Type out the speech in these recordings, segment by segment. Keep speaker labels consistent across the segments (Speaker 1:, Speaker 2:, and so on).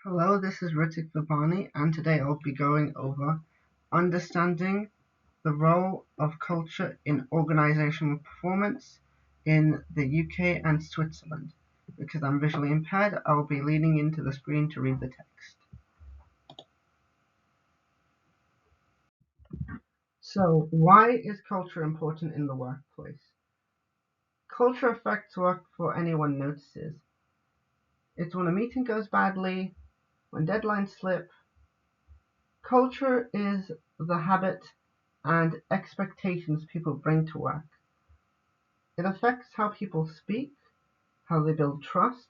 Speaker 1: Hello, this is Ritik Vibhani, and today I'll be going over understanding the role of culture in organizational performance in the UK and Switzerland. Because I'm visually impaired, I'll be leaning into the screen to read the text. So, why is culture important in the workplace? Culture affects work before anyone notices. It's when a meeting goes badly, when deadlines slip. Culture is the habit and expectations people bring to work. It affects how people speak, how they build trust,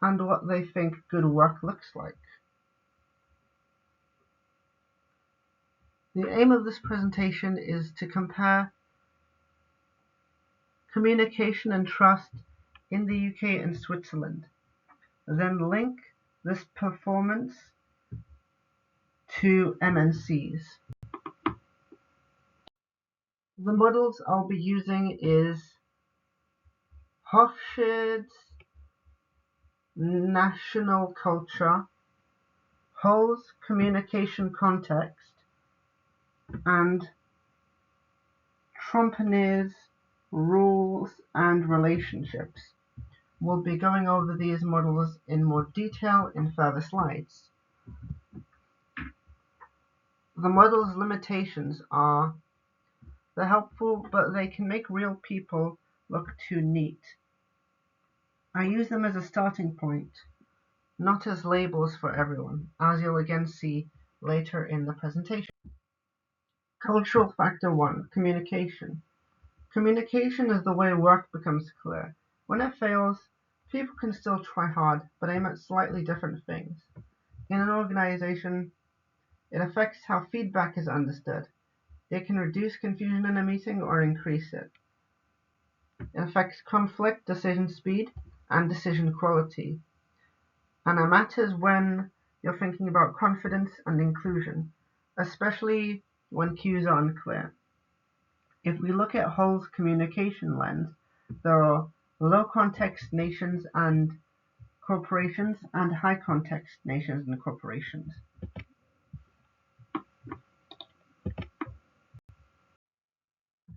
Speaker 1: and what they think good work looks like. The aim of this presentation is to compare communication and trust in the UK and Switzerland, then link this performance to MNCs. The models I'll be using is Hofschide's National Culture, Hull's Communication Context, and Trompene's Rules and Relationships. We'll be going over these models in more detail in further slides. The model's limitations are they're helpful, but they can make real people look too neat. I use them as a starting point, not as labels for everyone, as you'll again see later in the presentation. Cultural factor 1, communication. Communication is the way work becomes clear. When it fails, people can still try hard, but aim at slightly different things. In an organization, it affects how feedback is understood. It can reduce confusion in a meeting or increase it. It affects conflict, decision speed, and decision quality. And it matters when you're thinking about confidence and inclusion, especially when cues are unclear. If we look at Hull's communication lens, there are low-context nations and corporations and high-context nations and corporations.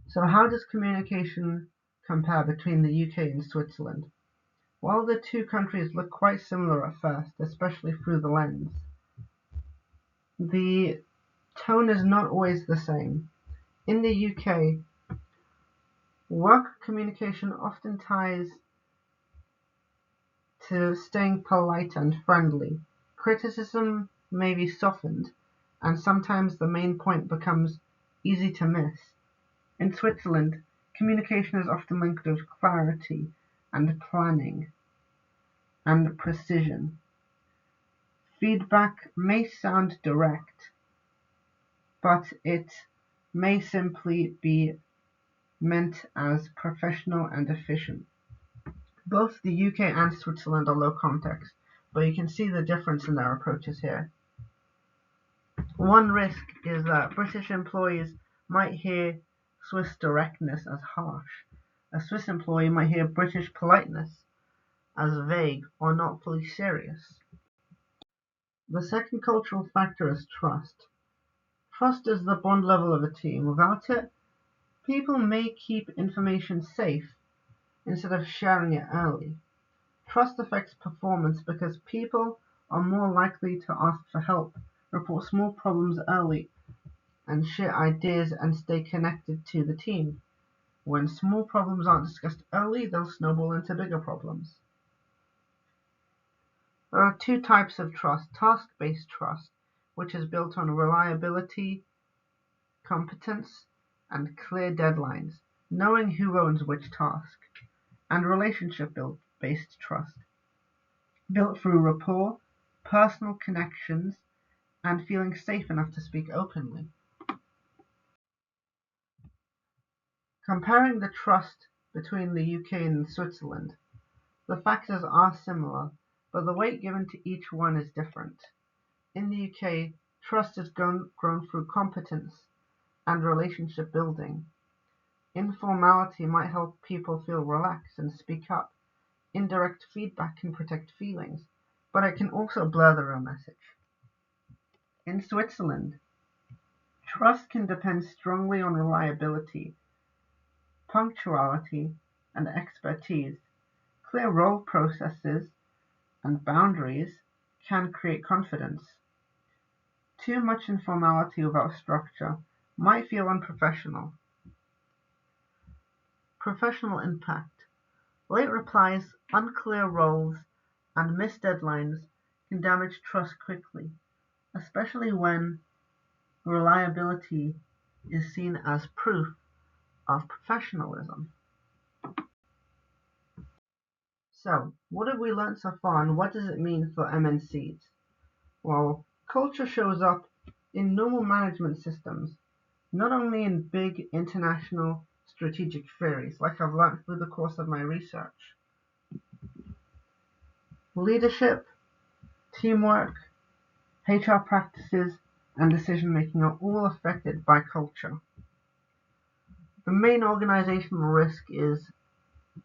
Speaker 1: So how does communication compare between the UK and Switzerland? While the two countries look quite similar at first, especially through the lens, the tone is not always the same. In the UK, work communication often ties to staying polite and friendly. Criticism may be softened, and sometimes the main point becomes easy to miss. In Switzerland, communication is often linked with clarity and planning and precision. Feedback may sound direct, but it may simply be meant as professional and efficient. Both the UK and Switzerland are low context, but you can see the difference in their approaches here. One risk is that British employees might hear Swiss directness as harsh. A Swiss employee might hear British politeness as vague or not fully serious. The second cultural factor is trust. Trust is the bond level of a team. Without it, people may keep information safe instead of sharing it early. Trust affects performance because people are more likely to ask for help, report small problems early, and share ideas and stay connected to the team. When small problems aren't discussed early, they'll snowball into bigger problems. There are two types of trust: task-based trust, which is built on reliability, competence, and clear deadlines, knowing who owns which task, and relationship-based trust, built through rapport, personal connections, and feeling safe enough to speak openly. Comparing the trust between the UK and Switzerland, the factors are similar, but the weight given to each one is different. In the UK, trust is grown through competence and relationship building. Informality might help people feel relaxed and speak up. Indirect feedback can protect feelings. but it can also blur the real message. In Switzerland, trust can depend strongly on reliability, punctuality, and expertise. Clear role processes and boundaries can create confidence. Too much informality without structure might feel unprofessional. Professional impact. Late replies, unclear roles, and missed deadlines can damage trust quickly, especially when reliability is seen as proof of professionalism. So, what have we learned so far, and what does it mean for MNCs? Well, culture shows up in normal management systems, not only in big international strategic theories, like I've learned through the course of my research. Leadership, teamwork, HR practices, and decision making are all affected by culture. The main organizational risk is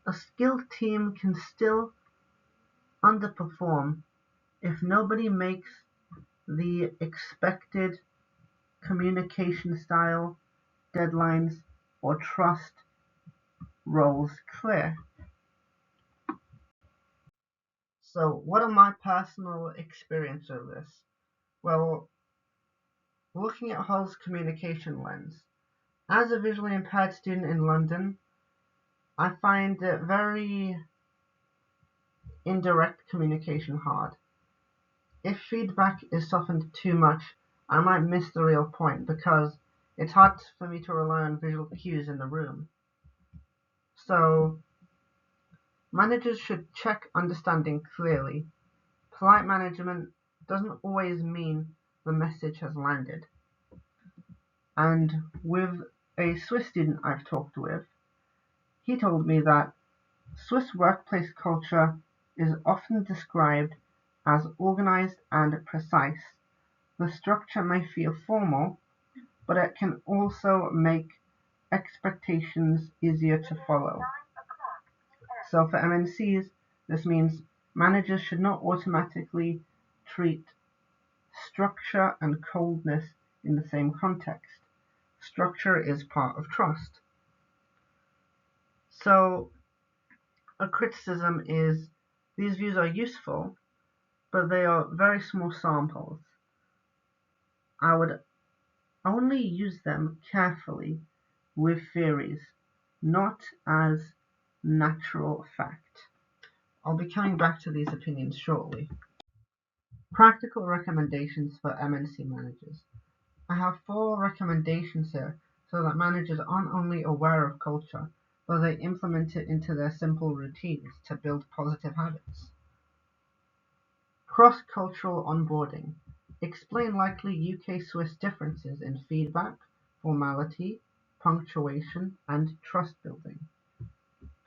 Speaker 1: a skilled team can still underperform if nobody makes the expected communication style, deadlines, or trust roles clear. So, what are my personal experience of this? Well, looking at Hull's communication lens, as a visually impaired student in London, I find it very indirect communication hard. If feedback is softened too much, I might miss the real point because it's hard for me to rely on visual cues in the room. So, managers should check understanding clearly. Polite management doesn't always mean the message has landed. And with a Swiss student I've talked with, he told me that Swiss workplace culture is often described as organized and precise. The structure may feel formal, but it can also make expectations easier to follow. So for MNCs, this means managers should not automatically treat structure and coldness in the same context. Structure is part of trust. So a criticism is these views are useful, but they are very small samples. I would only use them carefully with theories, not as natural fact. I'll be coming back to these opinions shortly. Practical recommendations for MNC managers. I have 4 recommendations here so that managers aren't only aware of culture, but they implement it into their simple routines to build positive habits. Cross-cultural onboarding. Explain likely UK-Swiss differences in feedback, formality, punctuation, and trust building.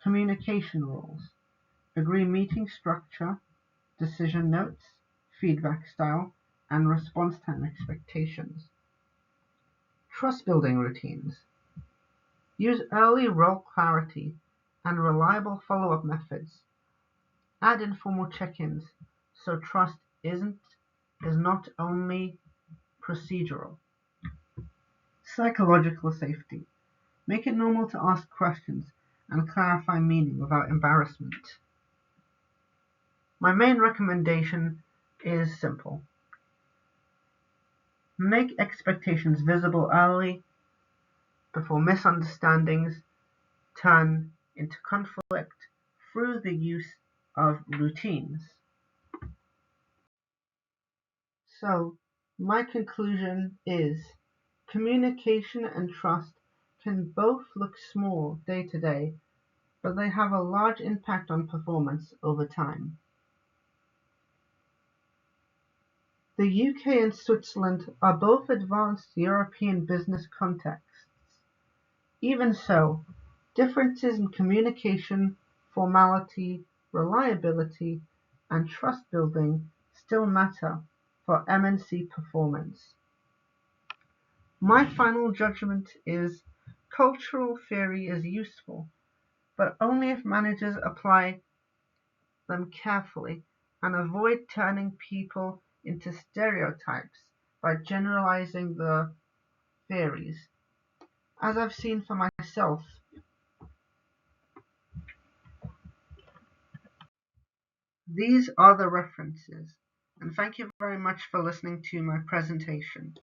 Speaker 1: Communication rules. Agree meeting structure, decision notes, feedback style, and response time expectations. Trust building routines. Use early role clarity and reliable follow-up methods. Add informal check-ins so trust is not only procedural. Psychological safety. Make it normal to ask questions and clarify meaning without embarrassment. My main recommendation is simple. Make expectations visible early before misunderstandings turn into conflict through the use of routines. So, my conclusion is communication and trust can both look small day to day, but they have a large impact on performance over time. The UK and Switzerland are both advanced European business contexts. Even so, differences in communication, formality, reliability, and trust building still matter for MNC performance. My final judgment is cultural theory is useful, but only if managers apply them carefully and avoid turning people into stereotypes by generalizing the theories. As I've seen for myself, these are the references, and thank you very much for listening to my presentation.